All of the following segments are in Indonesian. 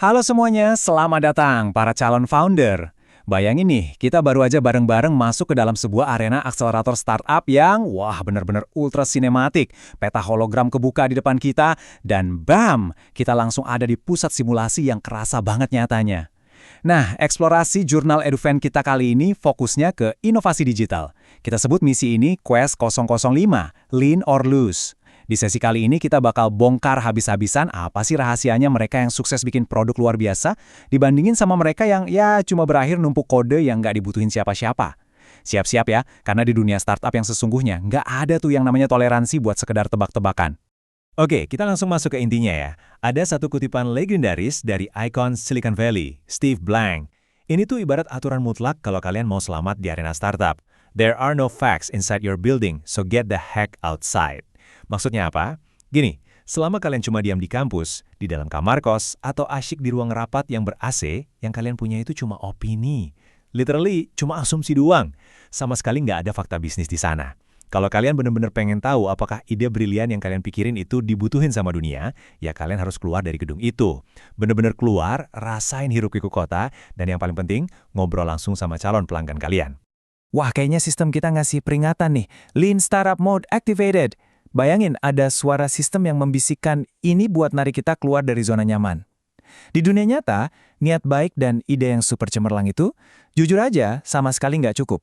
Halo semuanya, selamat datang para calon founder. Bayangin nih, kita baru aja bareng-bareng masuk ke dalam sebuah arena akselerator startup yang wah bener-bener ultra sinematik. Peta hologram kebuka di depan kita, dan bam, kita langsung ada di pusat simulasi yang kerasa banget nyatanya. Nah, eksplorasi jurnal EduFan kita kali ini fokusnya ke inovasi digital. Kita sebut misi ini Quest 005, Lean or Lose. Di sesi kali ini kita bakal bongkar habis-habisan apa sih rahasianya mereka yang sukses bikin produk luar biasa dibandingin sama mereka yang ya cuma berakhir numpuk kode yang nggak dibutuhin siapa-siapa. Siap-siap ya, karena di dunia startup yang sesungguhnya nggak ada tuh yang namanya toleransi buat sekedar tebak-tebakan. Oke, kita langsung masuk ke intinya ya. Ada satu kutipan legendaris dari ikon Silicon Valley, Steve Blank. Ini tuh ibarat aturan mutlak kalau kalian mau selamat di arena startup. There are no facts inside your building, so get the heck outside. Maksudnya apa? Gini, selama kalian cuma diam di kampus, di dalam kamar kos, atau asyik di ruang rapat yang ber-AC, yang kalian punya itu cuma opini. Literally, cuma asumsi doang. Sama sekali nggak ada fakta bisnis di sana. Kalau kalian benar-benar pengen tahu apakah ide brilian yang kalian pikirin itu dibutuhin sama dunia, ya kalian harus keluar dari gedung itu. Benar-benar keluar, rasain hiruk-pikuk kota, dan yang paling penting, ngobrol langsung sama calon pelanggan kalian. Wah, kayaknya sistem kita ngasih peringatan nih. Lean Startup Mode activated. Bayangin ada suara sistem yang membisikkan ini buat narik kita keluar dari zona nyaman. Di dunia nyata, niat baik dan ide yang super cemerlang itu, jujur aja, sama sekali nggak cukup.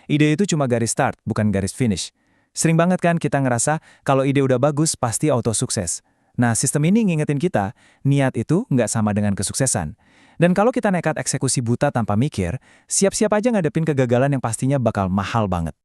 Ide itu cuma garis start, bukan garis finish. Sering banget kan kita ngerasa kalau ide udah bagus, pasti auto sukses. Nah, sistem ini ngingetin kita, niat itu nggak sama dengan kesuksesan. Dan kalau kita nekat eksekusi buta tanpa mikir, siap-siap aja ngadepin kegagalan yang pastinya bakal mahal banget.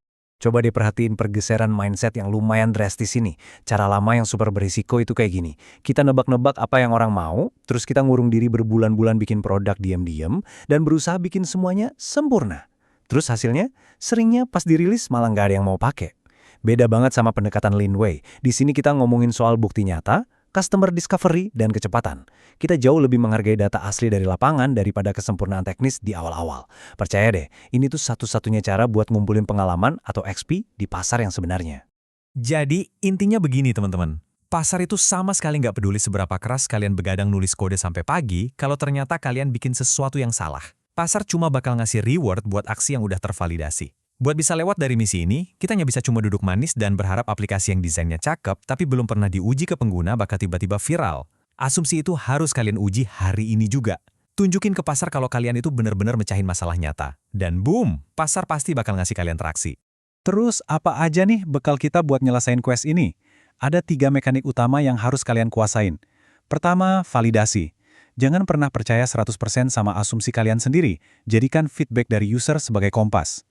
Coba diperhatiin pergeseran mindset yang lumayan drastis ini. Cara lama yang super berisiko itu kayak gini. Kita nebak-nebak apa yang orang mau, terus kita ngurung diri berbulan-bulan bikin produk diam-diam, dan berusaha bikin semuanya sempurna. Terus hasilnya, seringnya pas dirilis malah nggak ada yang mau pakai. Beda banget sama pendekatan Lean Way. Di sini kita ngomongin soal bukti nyata, customer discovery, dan kecepatan. Kita jauh lebih menghargai data asli dari lapangan daripada kesempurnaan teknis di awal-awal. Percaya deh, ini tuh satu-satunya cara buat ngumpulin pengalaman atau XP di pasar yang sebenarnya. Jadi, intinya begini teman-teman. Pasar itu sama sekali nggak peduli seberapa keras kalian begadang nulis kode sampai pagi kalau ternyata kalian bikin sesuatu yang salah. Pasar cuma bakal ngasih reward buat aksi yang udah tervalidasi. Buat bisa lewat dari misi ini, kita nggak bisa cuma duduk manis dan berharap aplikasi yang desainnya cakep tapi belum pernah diuji ke pengguna bakal tiba-tiba viral. Asumsi itu harus kalian uji hari ini juga. Tunjukin ke pasar kalau kalian itu benar-benar mecahin masalah nyata. Dan boom, pasar pasti bakal ngasih kalian traksi. Terus apa aja nih bekal kita buat nyelesain quest ini? Ada 3 mekanik utama yang harus kalian kuasain. Pertama, validasi. Jangan pernah percaya 100% sama asumsi kalian sendiri. Jadikan feedback dari user sebagai kompas.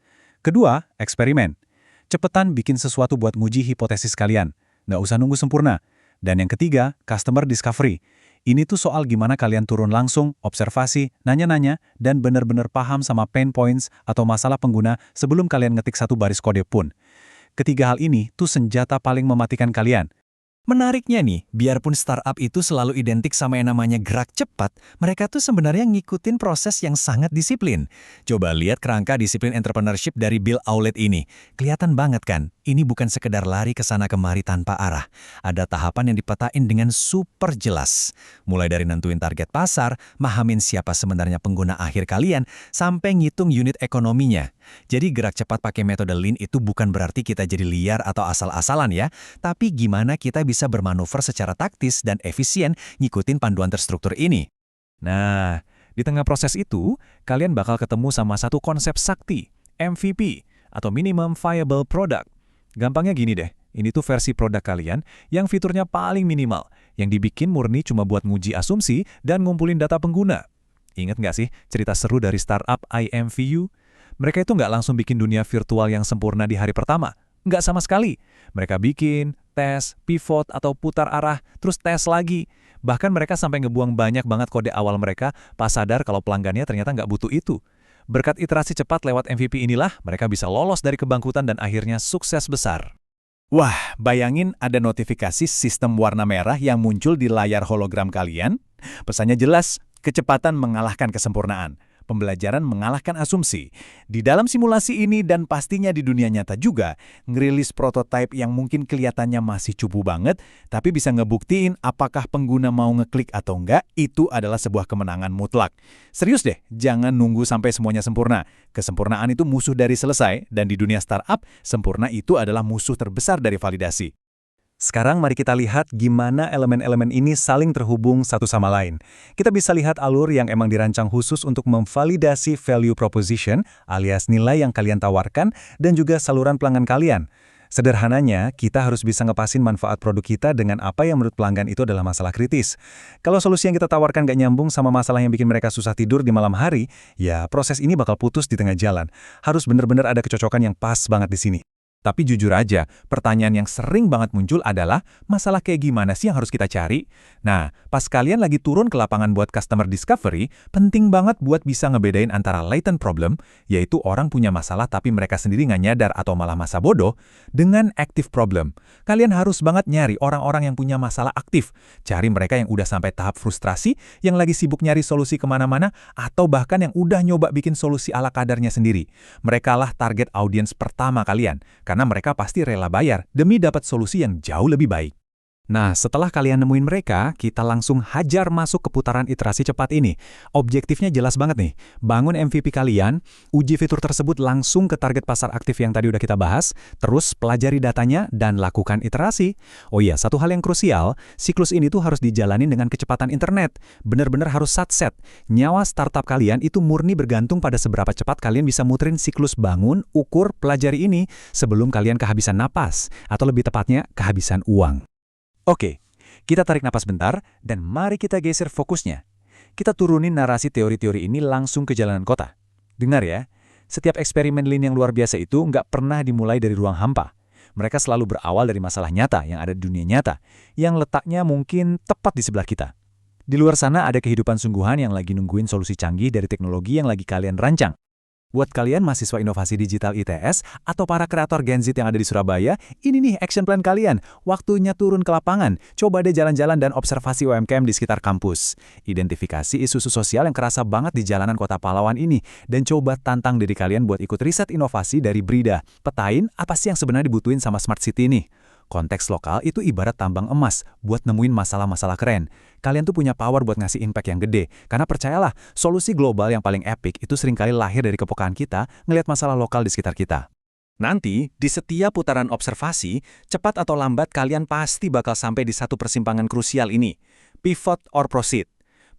Kedua, eksperimen. Cepetan bikin sesuatu buat nguji hipotesis kalian. Nggak usah nunggu sempurna. Dan yang ketiga, customer discovery. Ini tuh soal gimana kalian turun langsung, observasi, nanya-nanya, dan benar-benar paham sama pain points atau masalah pengguna sebelum kalian ngetik satu baris kode pun. Ketiga hal ini tuh senjata paling mematikan kalian. Menariknya nih, biarpun startup itu selalu identik sama yang namanya gerak cepat, mereka tuh sebenarnya ngikutin proses yang sangat disiplin. Coba lihat kerangka disiplin entrepreneurship dari Bill Aulet ini. Kelihatan banget kan, ini bukan sekedar lari ke sana kemari tanpa arah. Ada tahapan yang dipetain dengan super jelas. Mulai dari nentuin target pasar, mahamin siapa sebenarnya pengguna akhir kalian, sampai ngitung unit ekonominya. Jadi gerak cepat pakai metode Lean itu bukan berarti kita jadi liar atau asal-asalan ya, tapi gimana kita bisa bermanuver secara taktis dan efisien ngikutin panduan terstruktur ini. Nah, di tengah proses itu, kalian bakal ketemu sama satu konsep sakti, MVP, atau Minimum Viable Product. Gampangnya gini deh, ini tuh versi produk kalian yang fiturnya paling minimal, yang dibikin murni cuma buat nguji asumsi dan ngumpulin data pengguna. Ingat nggak sih cerita seru dari startup IMVU? Mereka itu nggak langsung bikin dunia virtual yang sempurna di hari pertama. Nggak sama sekali. Mereka bikin, tes, pivot, atau putar arah, terus tes lagi. Bahkan mereka sampai ngebuang banyak banget kode awal mereka pas sadar kalau pelanggannya ternyata nggak butuh itu. Berkat iterasi cepat lewat MVP inilah, mereka bisa lolos dari kebangkutan dan akhirnya sukses besar. Wah, bayangin ada notifikasi sistem warna merah yang muncul di layar hologram kalian. Pesannya jelas, kecepatan mengalahkan kesempurnaan. Pembelajaran mengalahkan asumsi. Di dalam simulasi ini dan pastinya di dunia nyata juga, ngerilis prototipe yang mungkin kelihatannya masih cupu banget, tapi bisa ngebuktiin apakah pengguna mau ngeklik atau enggak, itu adalah sebuah kemenangan mutlak. Serius deh, jangan nunggu sampai semuanya sempurna. Kesempurnaan itu musuh dari selesai, dan di dunia startup, sempurna itu adalah musuh terbesar dari validasi. Sekarang mari kita lihat gimana elemen-elemen ini saling terhubung satu sama lain. Kita bisa lihat alur yang emang dirancang khusus untuk memvalidasi value proposition alias nilai yang kalian tawarkan dan juga saluran pelanggan kalian. Sederhananya, kita harus bisa ngepasin manfaat produk kita dengan apa yang menurut pelanggan itu adalah masalah kritis. Kalau solusi yang kita tawarkan gak nyambung sama masalah yang bikin mereka susah tidur di malam hari, ya proses ini bakal putus di tengah jalan. Harus benar-benar ada kecocokan yang pas banget di sini. Tapi jujur aja, pertanyaan yang sering banget muncul adalah, masalah kayak gimana sih yang harus kita cari? Nah, pas kalian lagi turun ke lapangan buat customer discovery, penting banget buat bisa ngebedain antara latent problem, yaitu orang punya masalah tapi mereka sendiri nggak nyadar atau malah masa bodoh, dengan active problem. Kalian harus banget nyari orang-orang yang punya masalah aktif. Cari mereka yang udah sampai tahap frustrasi, yang lagi sibuk nyari solusi kemana-mana, atau bahkan yang udah nyoba bikin solusi ala kadarnya sendiri. Mereka lah target audiens pertama kalian. Karena mereka pasti rela bayar demi dapat solusi yang jauh lebih baik. Nah, setelah kalian nemuin mereka, kita langsung hajar masuk ke putaran iterasi cepat ini. Objektifnya jelas banget nih. Bangun MVP kalian, uji fitur tersebut langsung ke target pasar aktif yang tadi udah kita bahas, terus pelajari datanya dan lakukan iterasi. Oh iya, satu hal yang krusial, siklus ini tuh harus dijalanin dengan kecepatan internet. Bener-bener harus satset. Nyawa startup kalian itu murni bergantung pada seberapa cepat kalian bisa muterin siklus bangun, ukur, pelajari ini sebelum kalian kehabisan napas, atau lebih tepatnya kehabisan uang. Oke, kita tarik napas bentar, dan mari kita geser fokusnya. Kita turunin narasi teori-teori ini langsung ke jalanan kota. Dengar ya, setiap eksperimen Lean yang luar biasa itu nggak pernah dimulai dari ruang hampa. Mereka selalu berawal dari masalah nyata yang ada di dunia nyata, yang letaknya mungkin tepat di sebelah kita. Di luar sana ada kehidupan sungguhan yang lagi nungguin solusi canggih dari teknologi yang lagi kalian rancang. Buat kalian mahasiswa inovasi digital ITS atau para kreator Gen Z yang ada di Surabaya, ini nih action plan kalian. Waktunya turun ke lapangan. Coba deh jalan-jalan dan observasi UMKM di sekitar kampus. Identifikasi isu-isu sosial yang kerasa banget di jalanan kota pahlawan ini. Dan coba tantang diri kalian buat ikut riset inovasi dari Brida. Petain apa sih yang sebenarnya dibutuhin sama Smart City nih. Konteks lokal itu ibarat tambang emas buat nemuin masalah-masalah keren. Kalian tuh punya power buat ngasih impact yang gede. Karena percayalah, solusi global yang paling epic itu seringkali lahir dari kepekaan kita ngelihat masalah lokal di sekitar kita. Nanti, di setiap putaran observasi, cepat atau lambat kalian pasti bakal sampai di satu persimpangan krusial ini. Pivot or proceed.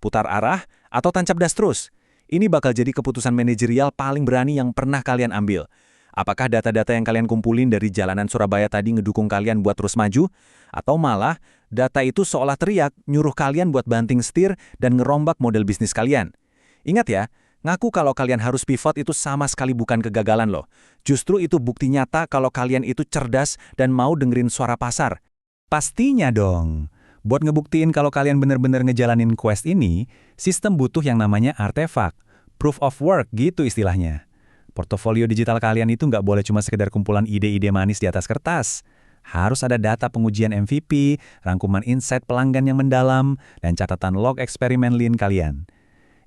Putar arah atau tancap das terus. Ini bakal jadi keputusan manajerial paling berani yang pernah kalian ambil. Apakah data-data yang kalian kumpulin dari jalanan Surabaya tadi ngedukung kalian buat terus maju? Atau malah, data itu seolah teriak, nyuruh kalian buat banting setir dan ngerombak model bisnis kalian? Ingat ya, ngaku kalau kalian harus pivot itu sama sekali bukan kegagalan loh. Justru itu bukti nyata kalau kalian itu cerdas dan mau dengerin suara pasar. Pastinya dong. Buat ngebuktiin kalau kalian bener-bener ngejalanin quest ini, sistem butuh yang namanya artefak. Proof of work gitu istilahnya. Portofolio digital kalian itu nggak boleh cuma sekedar kumpulan ide-ide manis di atas kertas. Harus ada data pengujian MVP, rangkuman insight pelanggan yang mendalam, dan catatan log eksperimen Lean kalian.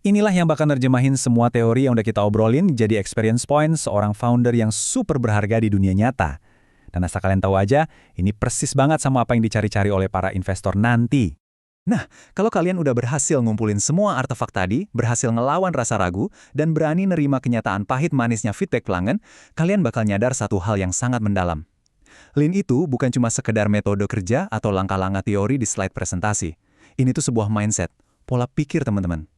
Inilah yang bakal nerjemahin semua teori yang udah kita obrolin jadi experience point seorang founder yang super berharga di dunia nyata. Dan asal kalian tahu aja, ini persis banget sama apa yang dicari-cari oleh para investor nanti. Nah, kalau kalian udah berhasil ngumpulin semua artefak tadi, berhasil ngelawan rasa ragu, dan berani nerima kenyataan pahit manisnya feedback pelanggan, kalian bakal nyadar satu hal yang sangat mendalam. Lean itu bukan cuma sekedar metode kerja atau langkah-langkah teori di slide presentasi. Ini tuh sebuah mindset, pola pikir teman-teman.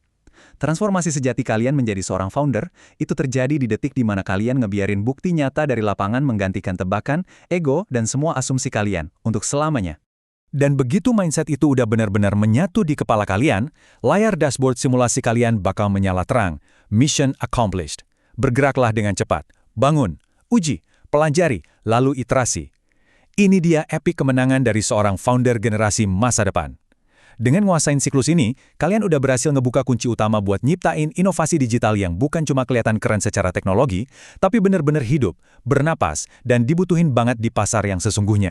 Transformasi sejati kalian menjadi seorang founder, itu terjadi di detik di mana kalian ngebiarin bukti nyata dari lapangan menggantikan tebakan, ego, dan semua asumsi kalian untuk selamanya. Dan begitu mindset itu udah benar-benar menyatu di kepala kalian, layar dashboard simulasi kalian bakal menyala terang. Mission accomplished. Bergeraklah dengan cepat. Bangun, uji, pelajari, lalu iterasi. Ini dia epic kemenangan dari seorang founder generasi masa depan. Dengan nguasain siklus ini, kalian udah berhasil ngebuka kunci utama buat nyiptain inovasi digital yang bukan cuma kelihatan keren secara teknologi, tapi benar-benar hidup, bernapas, dan dibutuhin banget di pasar yang sesungguhnya.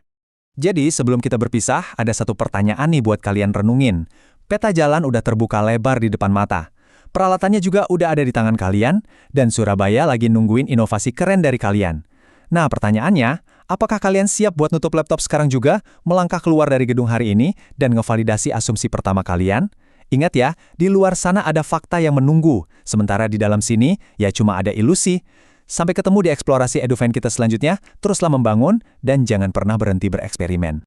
Jadi, sebelum kita berpisah, ada satu pertanyaan nih buat kalian renungin. Peta jalan udah terbuka lebar di depan mata. Peralatannya juga udah ada di tangan kalian, dan Surabaya lagi nungguin inovasi keren dari kalian. Nah, pertanyaannya, apakah kalian siap buat nutup laptop sekarang juga, melangkah keluar dari gedung hari ini, dan ngevalidasi asumsi pertama kalian? Ingat ya, di luar sana ada fakta yang menunggu, sementara di dalam sini, ya cuma ada ilusi. Sampai ketemu di eksplorasi EduFan kita selanjutnya, teruslah membangun, dan jangan pernah berhenti bereksperimen.